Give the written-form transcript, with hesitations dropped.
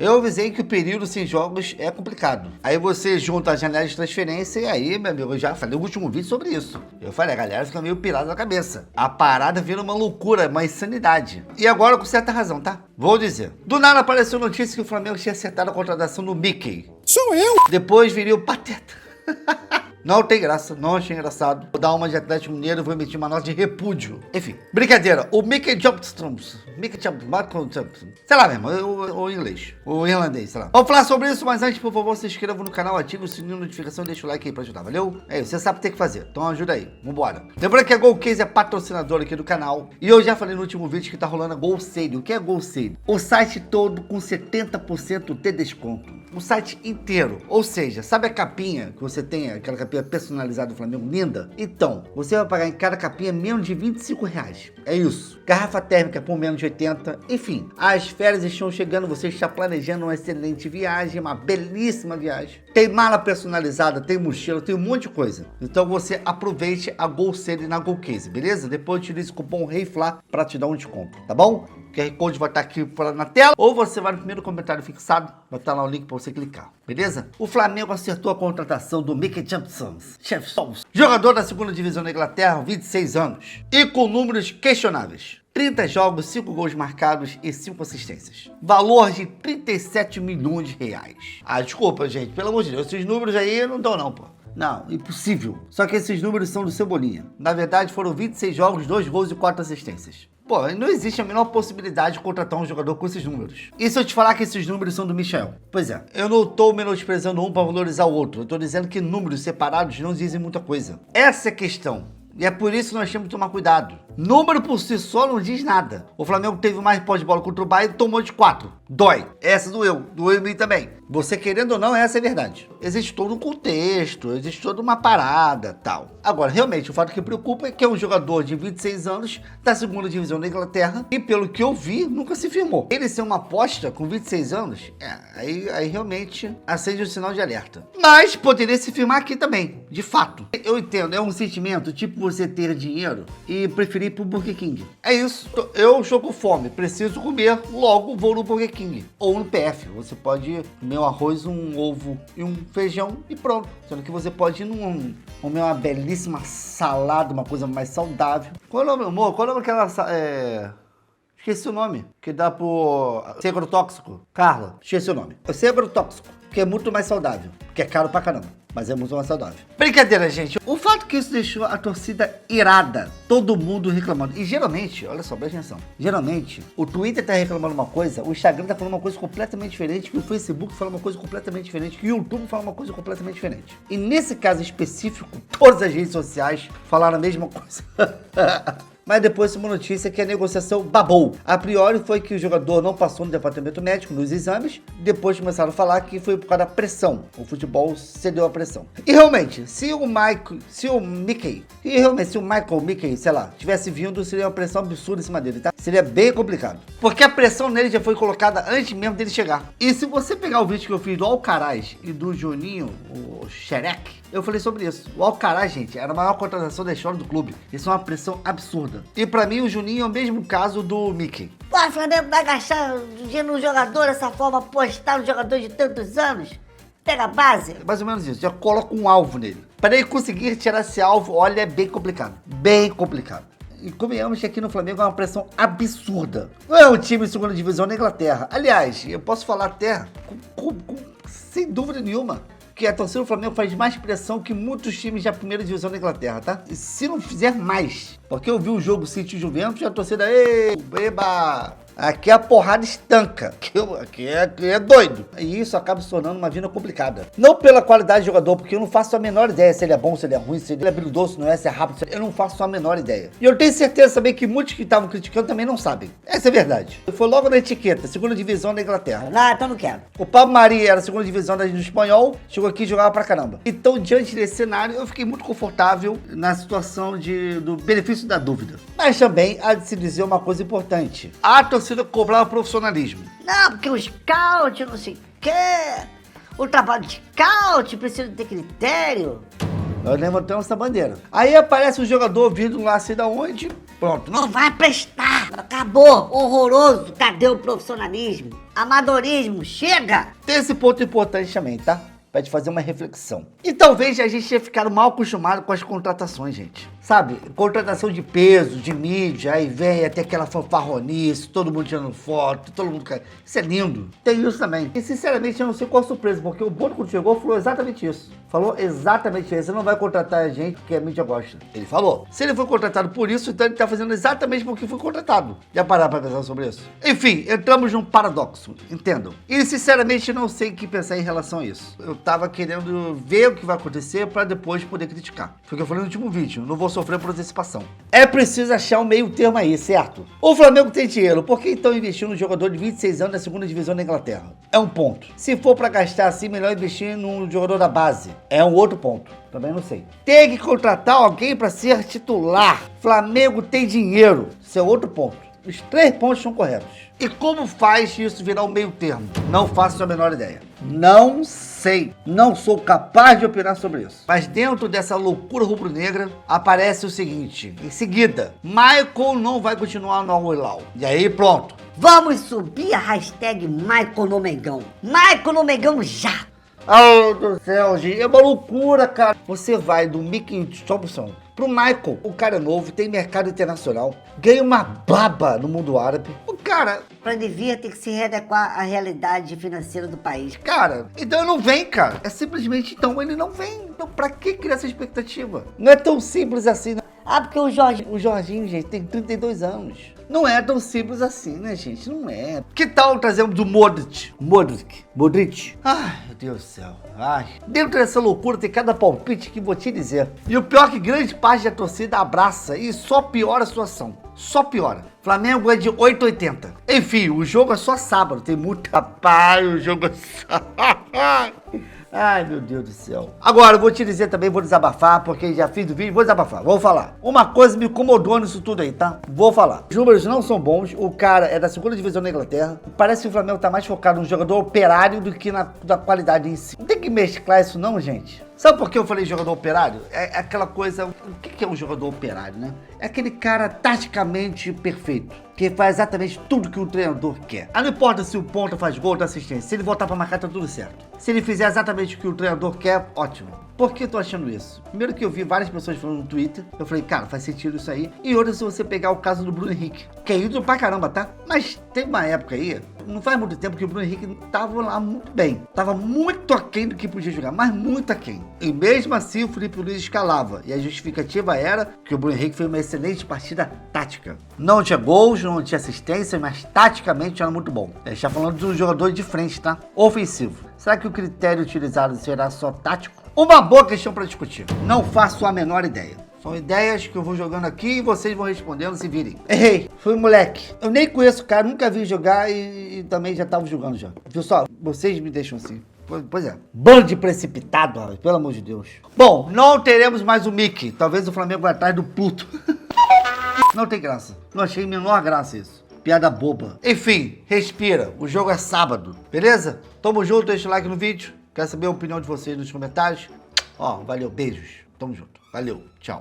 Eu avisei que o período sem jogos é complicado. Aí você junta a janela de transferência e aí, meu amigo, eu já falei no último vídeo sobre isso. Eu falei, a galera fica meio pirada na cabeça. A parada vira uma loucura, uma insanidade. E agora com certa razão, tá? Vou dizer. Do nada apareceu notícia que o Flamengo tinha acertado a contratação do Mickey. Sou eu! Depois viria o Pateta. Não tem graça, não achei engraçado. Vou dar uma de Atlético Mineiro e vou emitir uma nota de repúdio. Enfim, brincadeira. O Mickey Johnson, sei lá mesmo, o inglês, o irlandês, sei lá. Vamos falar sobre isso, mas antes, por favor, se inscreva no canal, ative o sininho de notificação e deixa o like aí pra ajudar, valeu? É isso, você sabe o que tem que fazer, então ajuda aí, vambora. Lembrando que a GolCase é patrocinadora aqui do canal e eu já falei no último vídeo que tá rolando a GolSale. O que é GolSale? O site todo com 70% de desconto. O site inteiro, ou seja, sabe a capinha que você tem, aquela capinha personalizada do Flamengo, linda? Então, você vai pagar em cada capinha menos de R$25. É isso. Garrafa térmica por menos de 80. Enfim, as férias estão chegando, você está planejando uma excelente viagem, uma belíssima viagem. Tem mala personalizada, tem mochila, tem um monte de coisa. Então você aproveite a GolSale na GolCase, beleza? Depois utilize o cupom REIFLA para te dar um desconto, tá bom? O QR Code vai estar aqui na tela, ou você vai no primeiro comentário fixado, vai estar lá o link para você clicar, beleza? O Flamengo acertou a contratação do Mickey Johnson, jogador da segunda divisão da Inglaterra, 26 anos, e com números questionáveis. 30 jogos, 5 gols marcados e 5 assistências. Valor de 37 milhões de reais. Ah, desculpa, gente, pelo amor de Deus, esses números aí não dão não, pô. Não, impossível. Só que esses números são do Cebolinha. Na verdade, foram 26 jogos, 2 gols e 4 assistências. Pô, não existe a menor possibilidade de contratar um jogador com esses números. E se eu te falar que esses números são do Michel? Pois é, eu não tô menosprezando um para valorizar o outro. Eu tô dizendo que números separados não dizem muita coisa. Essa é a questão. E é por isso que nós temos que tomar cuidado. Número por si só não diz nada. O Flamengo teve mais posse de bola contra o Bahia e tomou de 4. Dói. Essa doeu em mim também. Você querendo ou não, essa é a verdade. Existe todo um contexto, existe toda uma parada, tal. Agora, realmente, o fato que preocupa é que é um jogador de 26 anos da segunda divisão da Inglaterra e, pelo que eu vi, nunca se firmou. Ele ser uma aposta com 26 anos, aí realmente acende um sinal de alerta. Mas poderia se firmar aqui também, de fato. Eu entendo, é um sentimento tipo você ter dinheiro e preferir ir pro Burger King. É isso. Eu estou com fome, preciso comer, logo vou no Burger King. Ou no PF, você pode comer um arroz, um ovo e um feijão e pronto. Sendo que você pode ir comer uma belíssima salada, uma coisa mais saudável. Qual é o nome, amor? Qual é o nome daquela... Esqueci o nome. Que dá pro... Segrotóxico. Carla, esqueci o nome. É Segrotóxico, que é muito mais saudável. Que é caro pra caramba, mas é muito mais saudável. Brincadeira, gente. O fato que isso deixou a torcida irada. Todo mundo reclamando. E geralmente, olha só, presta atenção. Geralmente, o Twitter tá reclamando uma coisa, o Instagram tá falando uma coisa completamente diferente, que o Facebook fala uma coisa completamente diferente, que o YouTube fala uma coisa completamente diferente. E nesse caso específico, todas as redes sociais falaram a mesma coisa. Mas depois uma notícia que a negociação babou. A priori foi que o jogador não passou no departamento médico nos exames, depois começaram a falar que foi por causa da pressão. O futebol cedeu à pressão. E realmente, se o Mickey, sei lá, tivesse vindo, seria uma pressão absurda em cima dele, tá? Seria bem complicado. Porque a pressão nele já foi colocada antes mesmo dele chegar. E se você pegar o vídeo que eu fiz do Alcaraz e do Juninho, o Xerec, eu falei sobre isso. O Alcaraz, gente, era a maior contratação da história do clube. Isso é uma pressão absurda. E pra mim, o Juninho é o mesmo caso do Mickey. Pô, o Flamengo vai gastar dinheiro no jogador dessa forma, apostar no jogador de tantos anos? Pega a base. É mais ou menos isso. Já coloca um alvo nele. Para ele conseguir tirar esse alvo, olha, é bem complicado. Bem complicado. E convenhamos que aqui no Flamengo é uma pressão absurda. Não é um time de segunda divisão na Inglaterra. Aliás, eu posso falar até sem dúvida nenhuma que a torcida do Flamengo faz mais pressão que muitos times da primeira divisão da Inglaterra, tá? E se não fizer mais, porque eu vi o jogo City e Juventus e a torcida, eba! Aqui a porrada estanca, aqui é doido. E isso acaba se tornando uma vida complicada. Não pela qualidade do jogador, porque eu não faço a menor ideia se ele é bom, se ele é ruim, se ele é habilidoso, se não é, se é rápido. Eu não faço a menor ideia. E eu tenho certeza também que muitos que estavam criticando também não sabem. Essa é a verdade. Foi logo na etiqueta, segunda divisão da Inglaterra. Não, então não quero. O Pablo Mari era a segunda divisão do espanhol, chegou aqui e jogava pra caramba. Então, diante desse cenário, eu fiquei muito confortável na situação do benefício da dúvida. Mas também há de se dizer uma coisa importante. A torcida cobrava profissionalismo. Não, porque o scout, não sei o quê. O trabalho de scout precisa ter critério. Nós levantamos essa bandeira. Aí aparece um jogador vindo lá, sei da onde, Pronto, não. Não vai prestar. Acabou. Horroroso. Cadê o profissionalismo? Amadorismo. Chega. Tem esse ponto importante também, tá? Pra te fazer uma reflexão. E talvez a gente tenha ficado mal acostumado com as contratações, gente. Sabe? Contratação de peso, de mídia, aí vem até aquela fanfarronice, todo mundo tirando foto, todo mundo cai. Isso é lindo. Tem isso também. E sinceramente eu não sei qual a surpresa, porque o Bono quando chegou falou exatamente isso. Falou exatamente isso. Você não vai contratar a gente porque a mídia gosta. Ele falou. Se ele foi contratado por isso, então ele tá fazendo exatamente porque foi contratado. Já parar pra pensar sobre isso? Enfim, entramos num paradoxo. Entendam. E sinceramente não sei o que pensar em relação a isso. Eu tava querendo ver o que vai acontecer pra depois poder criticar. Foi o que eu falei no último vídeo. Não vou sofrer por antecipação. É preciso achar um meio termo aí, certo? O Flamengo tem dinheiro. Por que então investir num jogador de 26 anos da segunda divisão da Inglaterra? É um ponto. Se for pra gastar assim, melhor investir num jogador da base. É um outro ponto. Também não sei. Tem que contratar alguém pra ser titular. Flamengo tem dinheiro. Isso é outro ponto. Os 3 pontos são corretos. E como faz isso virar um meio termo? Não faço a menor ideia. Não sei. Não sou capaz de opinar sobre isso. Mas dentro dessa loucura rubro-negra, aparece o seguinte. Em seguida, Michael não vai continuar no Al-Hilal. E aí pronto. Vamos subir a hashtag Michael no Mengão. Michael no Mengão já. Oh, do céu, gente. É uma loucura, cara. Você vai do Mickey Thompson pro Michael. O cara é novo, tem mercado internacional, ganha uma baba no mundo árabe. O cara... Pra ele vir, tem que se readequar à realidade financeira do país. Cara, então ele não vem, cara. É simplesmente, então, ele não vem. Então, pra que criar essa expectativa? Não é tão simples assim, né? Ah, porque o Jorge... O Jorginho, gente, tem 32 anos. Não é tão simples assim, né, gente? Não é. Que tal trazermos do Modric? Ai, meu Deus do céu. Ai. Dentro dessa loucura tem cada palpite que vou te dizer. E o pior é que grande parte da torcida abraça e só piora a situação. Só piora. Flamengo é de 8,80. Enfim, o jogo é só sábado. Tem muita paz, o jogo é sábado. Ai, meu Deus do céu. Agora, eu vou te dizer também, vou desabafar, porque já fiz o vídeo, vou desabafar, vou falar. Uma coisa me incomodou nisso tudo aí, tá? Vou falar. Os números não são bons, o cara é da segunda divisão da Inglaterra. Parece que o Flamengo tá mais focado no jogador operário do que na qualidade em si. Não tem que mesclar isso não, gente. Sabe por que eu falei jogador operário? É aquela coisa... O que é um jogador operário, né? É aquele cara taticamente perfeito, que faz exatamente tudo que o treinador quer. Não importa se o ponta faz gol ou assistência. Se ele voltar pra marcar, tá tudo certo. Se ele fizer exatamente o que o treinador quer, ótimo. Por que eu tô achando isso? Primeiro que eu vi várias pessoas falando no Twitter. Eu falei, cara, faz sentido isso aí. E outra, se você pegar o caso do Bruno Henrique, que é ídolo pra caramba, tá? Mas tem uma época aí, não faz muito tempo que o Bruno Henrique tava lá muito bem. Tava muito aquém do que podia jogar, mas muito aquém. E mesmo assim o Felipe Luiz escalava. E a justificativa era que o Bruno Henrique foi uma excelente partida tática. Não tinha gols, não tinha assistência, mas taticamente era muito bom. A gente tá falando de um jogador de frente, tá? Ofensivo. Será que o critério utilizado será só tático? Uma boa questão para discutir. Não faço a menor ideia. São ideias que eu vou jogando aqui e vocês vão respondendo, se virem. Errei, fui moleque. Eu nem conheço o cara, nunca vi jogar e também já tava jogando já. Viu só? Vocês me deixam assim. Pois é. Bando de precipitado, rapaz, pelo amor de Deus. Bom, não teremos mais o Mickey. Talvez o Flamengo vai atrás do Pluto. Não tem graça. Não achei menor graça isso. Piada boba. Enfim, respira. O jogo é sábado. Beleza? Tamo junto, deixa o like no vídeo. Quero saber a opinião de vocês nos comentários. Ó, valeu, beijos. Tamo junto. Valeu, tchau.